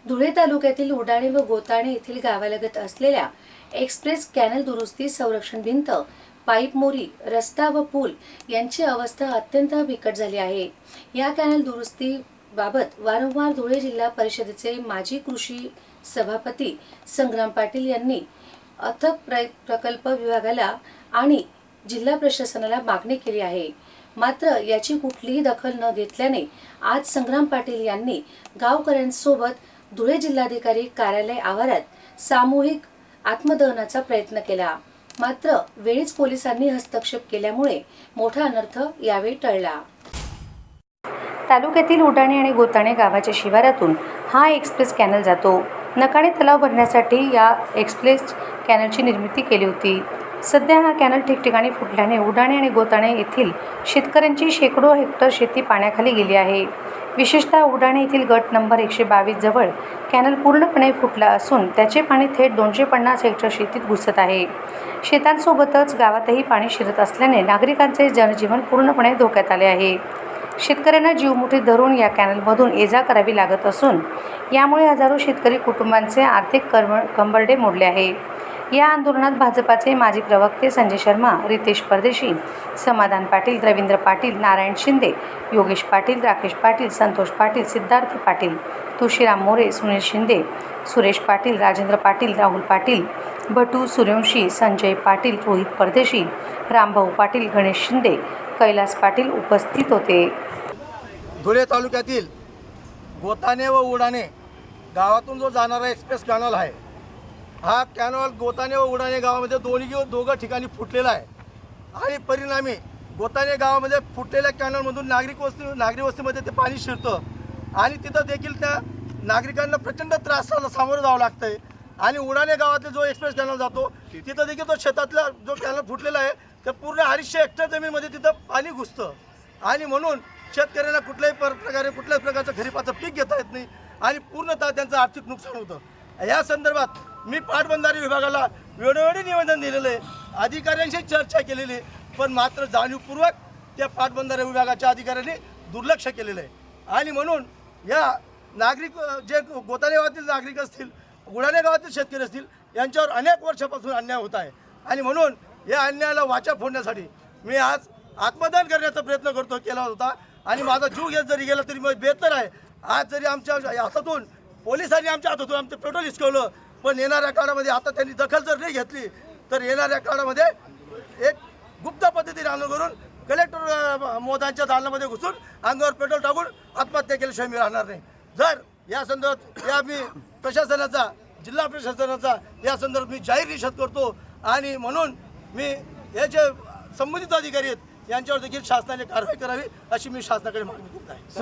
धुळे तालुक्यातील उडाणे व गोताणे येथील गावालगत असलेल्या एक्सप्रेस कॅनल दुरुस्ती, संरक्षण भिंत, पाईप मोरी, रस्ता व पूल यांची अवस्था अत्यंत बिकट झाली आहे। या कॅनल दुरुस्ती बाबत वारंवार धुळे जिल्हा परिषदेचे माजी कृषी सभापती संग्राम पाटील यांनी अथक प्रकल्प विभागाला आणि जिल्हा प्रशासनाला मागणी केली आहे। मात्र याची कुठलीही दखल न घेतल्याने आज संग्राम पाटील यांनी गावकऱ्यांसोबत धुळे जिल्हाधिकारी कार्यालय आवारात सामूहिक आत्मदहनाचा प्रयत्न केला। मात्र वेळीच पोलिसांनी हस्तक्षेप केल्यामुळे मोठा अनर्थ यावेळी टळला। तालुक्यातील उडाणे आणि गोताणे गावाच्या शिवारातून हा एक्सप्रेस कॅनल जातो। नकाणे तलाव भरण्यासाठी या एक्सप्रेस कॅनलची निर्मिती केली होती। सध्या हा कॅनल ठिकठिकाणी फुटल्याने उडाणे आणि गोताणे येथील शेतकऱ्यांची शेकडो हेक्टर शेती पाण्याखाली गेली आहे। विशेषतः उडाणे येथील गट नंबर 122 जवळ कॅनल पूर्णपणे फुटला असून त्याचे पाणी थेट 250 हेक्टर शेतीत घुसत आहे। शेतांसोबतच गावातही पाणी शिरत असल्याने नागरिकांचे जनजीवन पूर्णपणे धोक्यात आले आहे। शेतकऱ्यांना जीवमुठीत धरून या कॅनलमधून ये-जा करावी लागत असून यामुळे हजारो शेतकरी कुटुंबांचे आर्थिक कंबरडे मोडले आहे। या आंदोलनात भाजपाचे माजी प्रवक्ते संजय शर्मा, रितेश परदेशी, समाधान पाटील, रवींद्र पाटील, नारायण शिंदे, योगेश पाटील, राकेश पाटील, संतोष पाटील, सिद्धार्थ पाटील, तुळशीराम मोरे, सुनील शिंदे, सुरेश पाटील, राजेंद्र पाटील, राहुल पाटील, भटू सूर्यवंशी, संजय पाटील, रोहित परदेशी, रामभाऊ पाटील, गणेश शिंदे, कैलास पाटील उपस्थित होते। धुळे तालुक्यातील गोताणे व उडाणे गावातून जो जाणारा एक्सप्रेस कॅनल आहे, हा कॅनल गोताणे व उडाणे गावामध्ये दोघं ठिकाणी फुटलेला आहे आणि परिणामी गोताणे गावामध्ये फुटलेल्या कॅनलमधून नागरी वस्तीमध्ये ते पाणी शिरतं आणि तिथं देखील त्या नागरिकांना प्रचंड त्रासाला सामोरं जावं लागतं आहे। आणि उडाणे गावातले जो एक्सप्रेस कॅनल जातो तिथं देखील तो शेतातला जो कॅनल फुटलेला आहे ते पूर्ण 250 हेक्टर जमीनमध्ये तिथं पाणी घुसतं आणि म्हणून शेतकऱ्यांना कुठल्याही प्रकारचं खरीपाचं पीक घेता येत नाही आणि पूर्णतः त्यांचं आर्थिक नुकसान होतं। या संदर्भात मी पाटबंधारे विभागाला वेळोवेळी निवेदन दिलेलं आहे, अधिकाऱ्यांशी चर्चा केलेली, पण मात्र जाणीवपूर्वक त्या पाटबंधारे विभागाच्या अधिकाऱ्यांनी दुर्लक्ष केलेलं आहे। आणि म्हणून या नागरिक जे गोताणे गावातील नागरिक असतील, उडाणे गावातील शेतकरी असतील, यांच्यावर अनेक वर्षापासून अन्याय होत आहे आणि म्हणून या अन्यायाला वाचा फोडण्यासाठी मी आज आत्मदान करण्याचा प्रयत्न केला होता आणि माझा जीव घेत जरी गेला तरी मग बेहतर आहे। आज जरी आमच्या हातातून पोलिसांनी आमच्या हातातून आमचं पेट्रोल हिसकवलं, पण येणाऱ्या काळामध्ये आता त्यांनी दखल जर नाही घेतली तर येणाऱ्या काळामध्ये एक गुप्त पद्धतीने आंदोलन करून कलेक्टर मोदांच्या दालनामध्ये घुसून अंगावर पेट्रोल टाकून आत्महत्या केल्याशिवाय मी राहणार नाही। जर या संदर्भात या मी प्रशासनाचा, जिल्हा प्रशासनाचा या संदर्भात मी जाहीर निषेध करतो आणि म्हणून मी हे जे संबंधित अधिकारी आहेत यांच्यावर देखील शासनाने कारवाई करावी अशी मी शासनाकडे मागणी करत आहे।